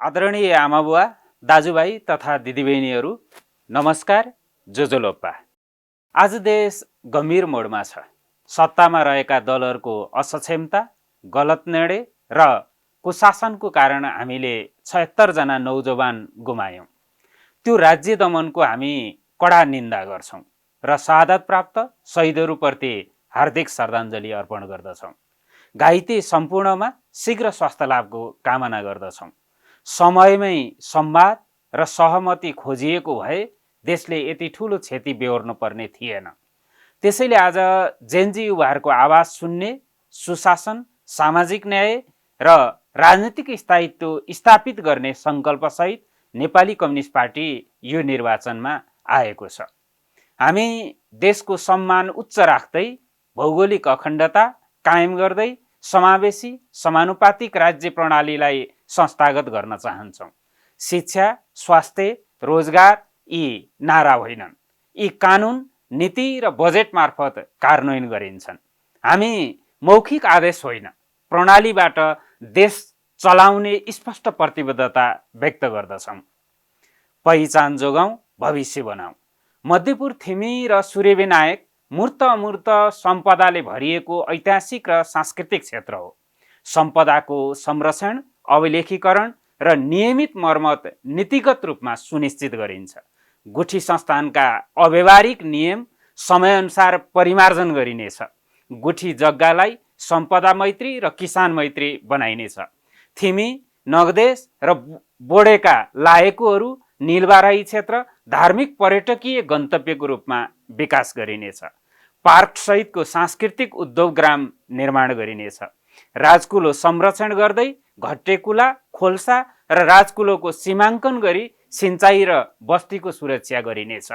आदरणीय आमाबुवा, दाजुभाइ तथा दिदीबहिनीहरू, नमस्कार, जोजोलोप्पा। आज देश गम्भीर मोडमा छ। सत्तामा रहेका दलहरूको असक्षमता, गलत निर्णय र कुशासनको कारण हामीले 76 जना नौजवान गुमायौँ। त्यो राज्य दमनको हामी कडा निन्दा गर्छौँ र शहादत प्राप्त शहीदहरूप्रति हार्दिक श्रद्धाञ्जली अर्पण गर्दछौँ। घाइते सम्पूर्णमा शीघ्र स्वास्थ्य लाभको कामना गर्दछौँ। समयमै संवाद र सहमति खोजिएको भए देशले यति ठुलो क्षति बेहोर्नु पर्ने थिएन। त्यसैले आज जेनजी युवाहरूको आवाज सुन्ने, सुशासन, सामाजिक न्याय र राजनीतिक स्थायित्व स्थापित गर्ने सङ्कल्पसहित नेपाली कम्युनिस्ट पार्टी यो निर्वाचनमा आएको छ। हामी देशको सम्मान उच्च राख्दै भौगोलिक अखण्डता कायम गर्दै समावेशी समानुपातिक राज्य प्रणालीलाई संस्थागत गर्न चाहन्छौँ। शिक्षा, स्वास्थ्य, रोजगार यी नारा होइनन्, यी कानुन, नीति र बजेट मार्फत कार्यान्वयन गरिन्छन्। हामी मौखिक आदेश होइन, प्रणालीबाट देश चलाउने स्पष्ट प्रतिबद्धता व्यक्त गर्दछौँ। पहिचान जोगाउँ, भविष्य बनाऊ। मध्यपुर थिमी र सूर्यविनायक मूर्त अमूर्त सम्पदाले भरिएको ऐतिहासिक र सांस्कृतिक क्षेत्र हो। सम्पदाको संरक्षण, अभिलेखीकरण र नियमित मर्मत नीतिगत रूपमा सुनिश्चित गरिन्छ। गुठी संस्थानका अव्यवहारिक नियम समयअनुसार परिमार्जन गरिनेछ। गुठी जग्गालाई सम्पदा मैत्री र किसान मैत्री बनाइनेछ। थिमी, नगदेश र बोडेका लायकूहरू नीलबाराही क्षेत्र धार्मिक पर्यटकीय गन्तव्यको रूपमा विकास गरिनेछ। पार्क सहितको सांस्कृतिक उद्योग ग्राम निर्माण गरिनेछ। राजकुलो संरक्षण गर्दै घट्टेकुला, खोल्सा र राजकुलोको सीमाङ्कन गरी सिंचाई र बस्तीको सुरक्षा गरिनेछ।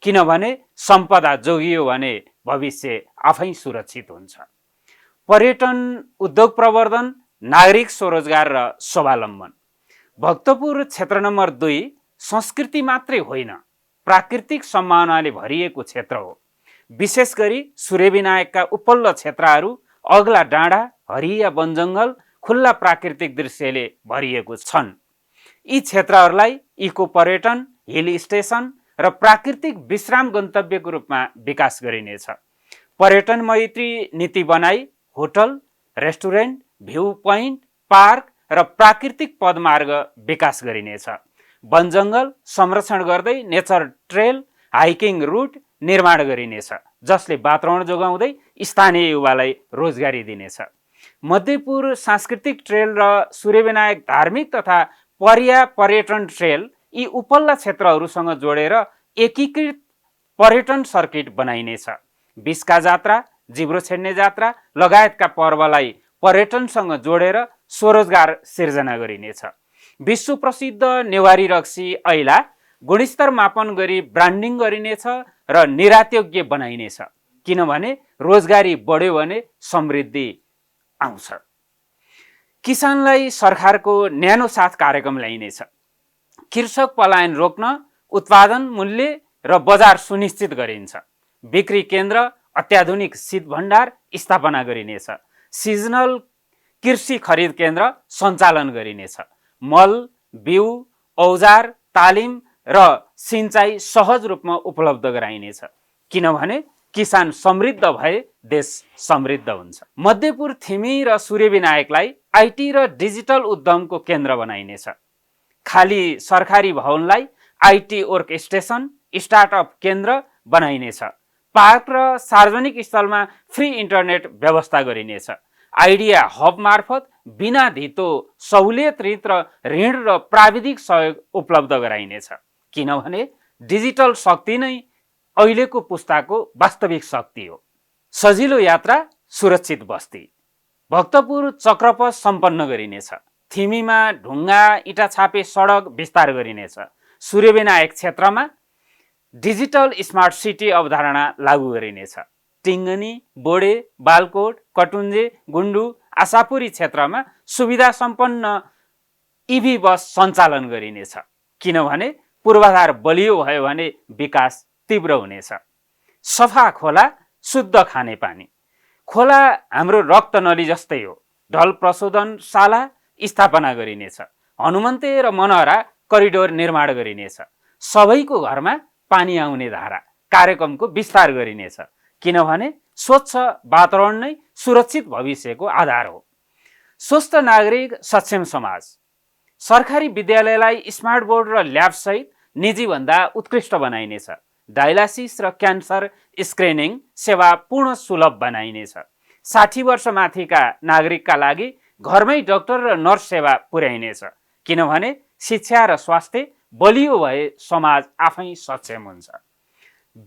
किनभने सम्पदा जोगियो भने भविष्य आफै सुरक्षित हुन्छ। पर्यटन, उद्योग प्रवर्धन, नागरिक स्वरोजगार र स्वावलम्बन। भक्तपुर क्षेत्र नम्बर 2 संस्कृति मात्रै होइन, प्राकृतिक सम्भावनाले भरिएको क्षेत्र हो। विशेष गरी सूर्यविनायकका उपल्लो क्षेत्रहरू अग्ला डाँडा, हरिया वनजङ्गल, खुल्ला प्राकृतिक दृश्यले भरिएको छन्। यी क्षेत्रहरूलाई इको पर्यटन, हिल स्टेसन र प्राकृतिक विश्राम गन्तव्यको रूपमा विकास गरिनेछ। पर्यटन मैत्री नीति बनाई hotel, restaurant, view point, park र प्राकृतिक पदमार्ग विकास गरिनेछ। वनजङ्गल संरक्षण गर्दै नेचर ट्रेल, हाइकिङ रुट निर्माण गरिनेछ, जसले वातावरण जोगाउँदै स्थानीय युवालाई रोजगारी दिनेछ। मध्यपुर सांस्कृतिक ट्रेल र सूर्यविनायक धार्मिक तथा पर्यटन ट्रेल यी उपल्ला क्षेत्रहरूसँग जोडेर एकीकृत पर्यटन सर्किट बनाइनेछ। बिस्का जात्रा, जिब्रो छेड्ने जात्रा लगायतका पर्वलाई पर्यटनसँग जोडेर स्वरोजगार सिर्जना गरिनेछ। विश्व प्रसिद्ध नेवारी रक्सी ऐला गुणस्तर मापन गरी ब्रान्डिङ गरिनेछ र निर्यातयोग्य बनाइनेछ। किनभने रोजगारी बढ्यो भने समृद्धि आउँछ। किसानलाई सरकारको न्यानो साथ कार्यक्रम ल्याइनेछ। कृषक पलायन रोक्न उत्पादन मूल्य र बजार सुनिश्चित गरिन्छ। बिक्री केन्द्र, अत्याधुनिक शीत भण्डार स्थापना गरिनेछ। सिजनल कृषि खरिद केन्द्र सञ्चालन गरिनेछ। मल, बिउ, औजार, तालिम र सिंचाई सहज रूपमा उपलब्ध गराइनेछ। किनभने किसान समृद्ध भए देश समृद्ध हुन्छ। मध्यपुर थिमी र सूर्यविनायकलाई आइटी र डिजिटल उद्यमको केन्द्र बनाइनेछ। खाली सरकारी भवनलाई आइटी वर्क स्टेसन, स्टार्टअप केन्द्र बनाइनेछ। पार्क र सार्वजनिक स्थलमा फ्री इन्टरनेट व्यवस्था गरिनेछ। आइडिया हब मार्फत बिना धितो सहुलियत ऋण र प्राविधिक सहयोग उपलब्ध गराइनेछ। किनभने डिजिटल शक्ति नै अहिलेको पुस्ताको वास्तविक शक्ति हो। सजिलो यात्रा, सुरक्षित बस्ती। भक्तपुर चक्रपथ सम्पन्न गरिनेछ। थिमीमा ढुङ्गा इँटा छापे सडक विस्तार गरिनेछ। सूर्यविनायक क्षेत्रमा डिजिटल स्मार्ट सिटी अवधारणा लागू गरिनेछ। टिङ्गनी, बोडे, बालकोट, कटुन्जे, गुन्डु, आशापुरी क्षेत्रमा सुविधा सम्पन्न इभी बस सञ्चालन गरिनेछ। किनभने पूर्वाधार बलियो भयो भने विकास तीव्र हुनेछ। सफा खोला, शुद्ध खानेपानी। खोला हाम्रो रक्त नली जस्तै हो। ढल प्रशोधनशाला स्थापना गरिनेछ। हनुमन्ते र मनहरा करिडोर निर्माण गरिनेछ। सबैको घरमा पानी आउने धारा कार्यक्रमको विस्तार गरिनेछ, किनभने स्वच्छ वातावरण नै सुरक्षित भविष्यको आधार हो। स्वस्थ नागरिक, सक्षम समाज। सरकारी विद्यालयलाई स्मार्ट बोर्ड र ल्याबसहित निजीभन्दा उत्कृष्ट बनाइनेछ। डायलासिस र क्यान्सर स्क्रिनिङ सेवा पूर्ण सुलभ बनाइनेछ। 60 वर्ष माथिका नागरिकका लागि घरमै डाक्टर र नर्स सेवा पुर्याइनेछ, किनभने शिक्षा र स्वास्थ्य बलियो भए समाज आफै सक्षम हुन्छ।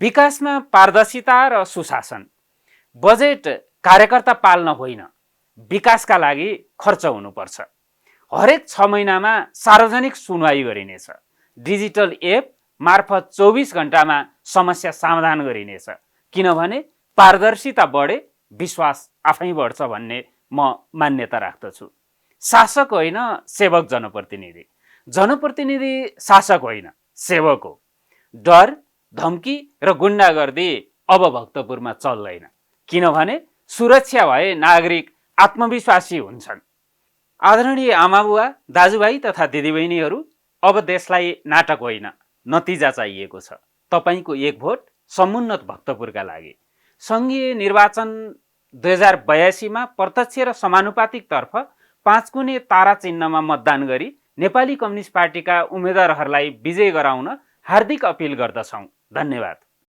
विकासमा पारदर्शिता र सुशासन। बजेट कार्यकर्ता पाल्न होइन, विकासका लागि खर्च हुनुपर्छ। हरेक 6 महिनामा सार्वजनिक सुनवाई गरिनेछ। डिजिटल एप मार्फत 24 घण्टामा समस्या समाधान गरिनेछ, किनभने पारदर्शिता बढे विश्वास आफै बढ्छ भन्ने म मान्यता राख्दछु। शासक होइन, सेवक जनप्रतिनिधि। जनप्रतिनिधि शासक होइन, सेवक हो। डर, धम्की र गुन्डागर्दी अब भक्तपुरमा चल्दैन, किनभने सुरक्षा भए नागरिक आत्मविश्वासी हुन्छन्। आदरणीय आमाबुवा, दाजुभाइ तथा दिदीबहिनीहरू, अब देशलाई नाटक होइन, नतिजा चाहिएको छ। तपाईको एक भोट समुन्नत भक्तपुरका लागि। सङ्घीय निर्वाचन 2082 मा प्रत्यक्ष र समानुपातिक तर्फ 5 कुने तारा चिन्हमा मतदान गरी नेपाली कम्युनिस्ट पार्टीका उम्मेदवारहरूलाई विजय गराउन हार्दिक अपिल गर्दछौँ। धन्यवाद।